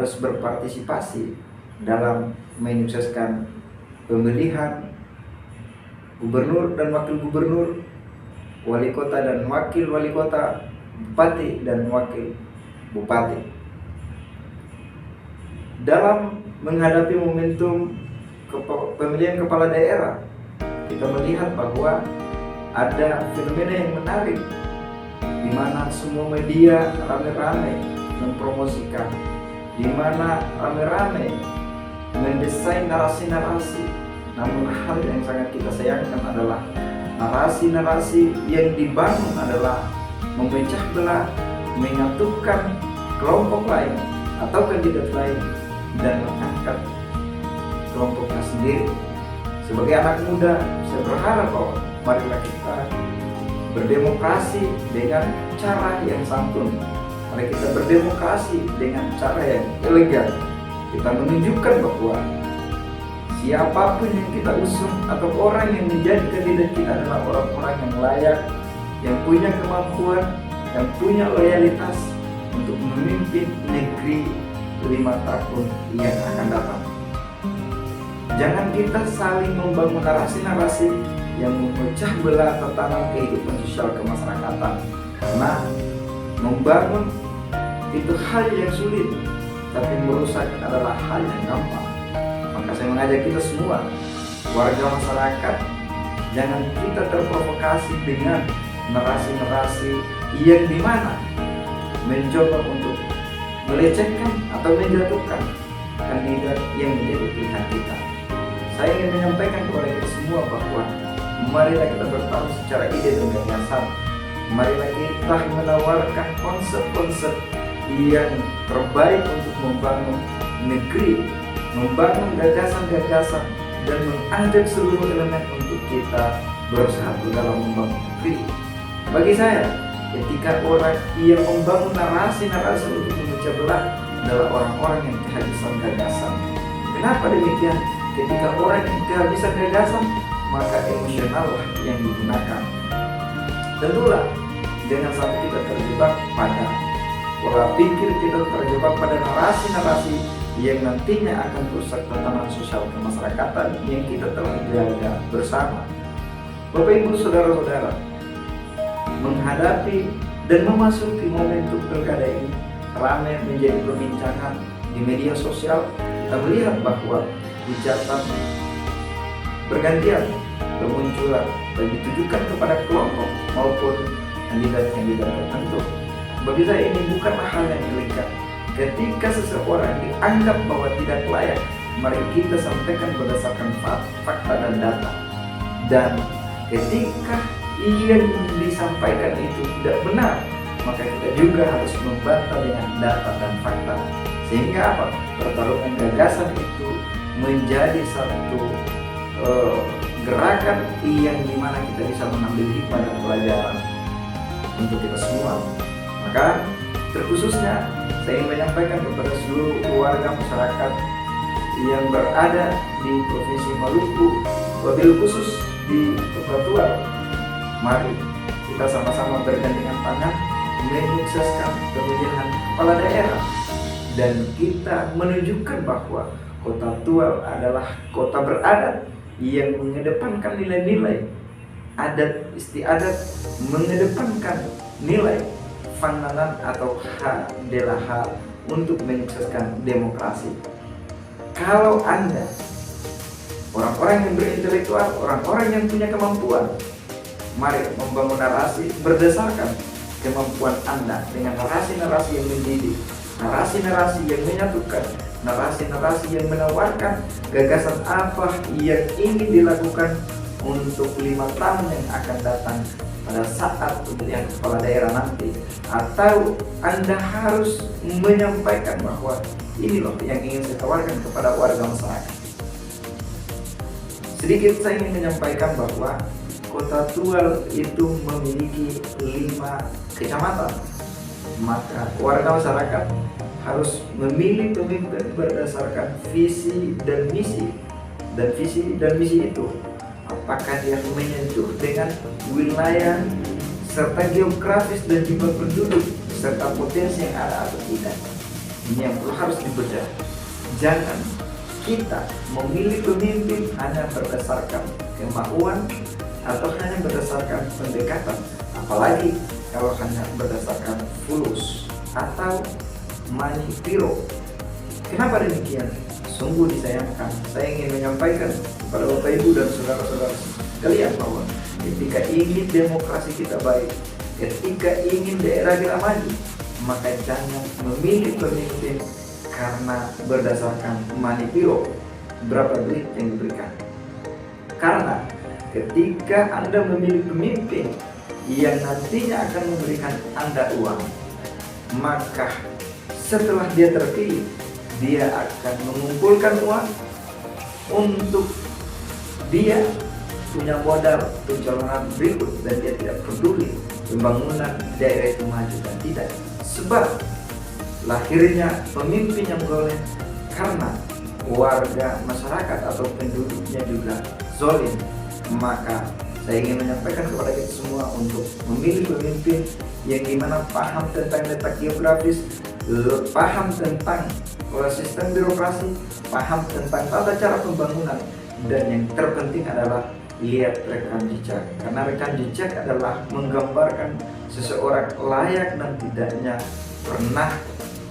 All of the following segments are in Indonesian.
harus berpartisipasi dalam menyukseskan pemilihan gubernur dan wakil gubernur, wali kota dan wakil wali kota, bupati dan wakil bupati. Dalam menghadapi momentum pemilihan kepala daerah, kita melihat bahwa ada fenomena yang menarik di mana semua media rame-rame mempromosikan, di mana rame-rame mendesain narasi-narasi. Namun hal yang sangat kita sayangkan adalah narasi-narasi yang dibangun adalah memecah belah, menyatukan kelompok lain atau kandidat lain dan mengangkat kelompoknya sendiri. Sebagai anak muda, saya berharap bahwa marilah kita berdemokrasi dengan cara yang santun. Mari kita berdemokrasi dengan cara yang elegan. Kita menunjukkan bahwa siapapun yang kita usung atau orang yang menjadi kandidat kita adalah orang-orang yang layak, yang punya kemampuan, yang punya loyalitas untuk memimpin negeri 5 tahun yang akan datang. Jangan kita saling membangun narasi-narasi yang memecah belah tatanan kehidupan sosial kemasyarakatan, karena membangun itu hal yang sulit, tapi merusak adalah hal yang gampang. Maka saya mengajak kita semua, warga masyarakat, jangan kita terprovokasi dengan narasi-narasi yang dimana mencoba untuk melecehkan atau menjatuhkan kandidat yang menjadi pilihan kita. Saya ingin menyampaikan kepada kita semua bahwa marilah kita bertarung secara ide dan gagasan. Marilah kita menawarkan konsep-konsep yang terbaik untuk membangun negeri, membangun gagasan-gagasan, dan mengajak seluruh elemen untuk kita bersatu dalam membangun negeri. Bagi saya, ketika orang yang membangun narasi-narasi untuk memecah belah adalah orang-orang yang kehabisan gagasan. Kenapa demikian? Ketika orang yang kehabisan gagasan, maka emosional yang digunakan. Tentulah jangan sampai kita terjebak pada pola pikir, kita terjebak pada narasi-narasi yang nantinya akan merusak tatanan sosial kemasyarakatan yang kita telah jaga bersama. Bapak Ibu saudara-saudara, menghadapi dan memasuki momentum pilkada ini ramai menjadi perbincangan di media sosial. Kita melihat bahwa hujatan bergantian bermunculan dan ditujukan kepada kelompok maupun kandidat-kandidat tertentu. Bagi saya ini bukanlah hal yang elegan. Ketika seseorang dianggap bahwa tidak layak, mari kita sampaikan berdasarkan fakta dan data. Dan ketika yang disampaikan itu tidak benar, maka kita juga harus membantah dengan data dan fakta. Sehingga apa? Pertarungan gagasan itu menjadi satu gerakan yang dimana kita bisa mengambil hikmah dan pelajaran untuk kita semua. Maka terkhususnya saya ingin menyampaikan kepada seluruh warga masyarakat yang berada di Provinsi Maluku, wabil khusus di Kota Tua, mari kita sama-sama bergandengan tangan menyukseskan pemilihan kepala daerah, dan kita menunjukkan bahwa Kota Tua adalah kota beradat yang mengedepankan nilai-nilai adat istiadat, mengedepankan nilai Fannanan atau HDLH untuk menyukseskan demokrasi. Kalau Anda orang-orang yang berintelektual, orang-orang yang punya kemampuan, mari membangun narasi berdasarkan kemampuan Anda dengan narasi-narasi yang mendidik, narasi-narasi yang menyatukan, narasi-narasi yang menawarkan gagasan apa yang ingin dilakukan untuk 5 tahun yang akan datang pada saat pemilihan kepala daerah nanti. Atau Anda harus menyampaikan bahwa ini loh yang ingin saya tawarkan kepada warga masyarakat. Sedikit saya ingin menyampaikan bahwa Kota Tual itu memiliki 5 kecamatan. Maka warga masyarakat harus memilih pemimpin berdasarkan visi dan misi. Dan visi dan misi itu, apakah dia menyentuh dengan wilayah serta geografis dan jumlah penduduk serta potensi yang ada atau tidak. Ini yang harus dibedah. Jangan kita memilih pemimpin hanya berdasarkan kemauan atau hanya berdasarkan pendekatan, apalagi kalau hanya berdasarkan fulus atau manipiro. Kenapa demikian? Sungguh disayangkan. Saya ingin menyampaikan kepada Bapak Ibu dan saudara-saudara sekalian bahwa ketika ingin demokrasi kita baik, ketika ingin daerah kita maju, maka jangan memilih pemimpin karena berdasarkan manipiro, berapa duit yang diberikan. Karena ketika Anda memilih pemimpin yang nantinya akan memberikan Anda uang, maka setelah dia terpilih, dia akan mengumpulkan uang untuk dia punya modal pencalonan berikut, dan dia tidak peduli pembangunan daerah itu maju dan tidak. Sebab lahirnya pemimpin yang zalim karena warga masyarakat atau penduduknya juga zalim. Maka saya ingin menyampaikan kepada kita semua untuk memilih pemimpin yang dimana paham tentang letak geografis, paham tentang sistem birokrasi, paham tentang tata cara pembangunan, dan yang terpenting adalah lihat rekam jejak, karena rekam jejak adalah menggambarkan seseorang layak dan tidaknya pernah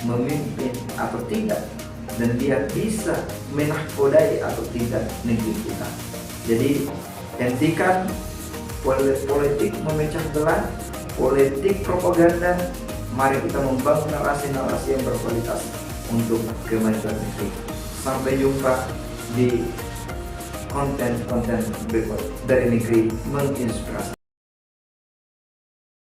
memimpin atau tidak, dan dia bisa menahkodai atau tidak negeri kita. Jadi hentikan politik memecah belah, politik propaganda. Mari kita membangun narasi-narasi yang berkualitas untuk kemajuan negeri. Sampai jumpa di konten-konten berikut dari Negeri Menginspirasi.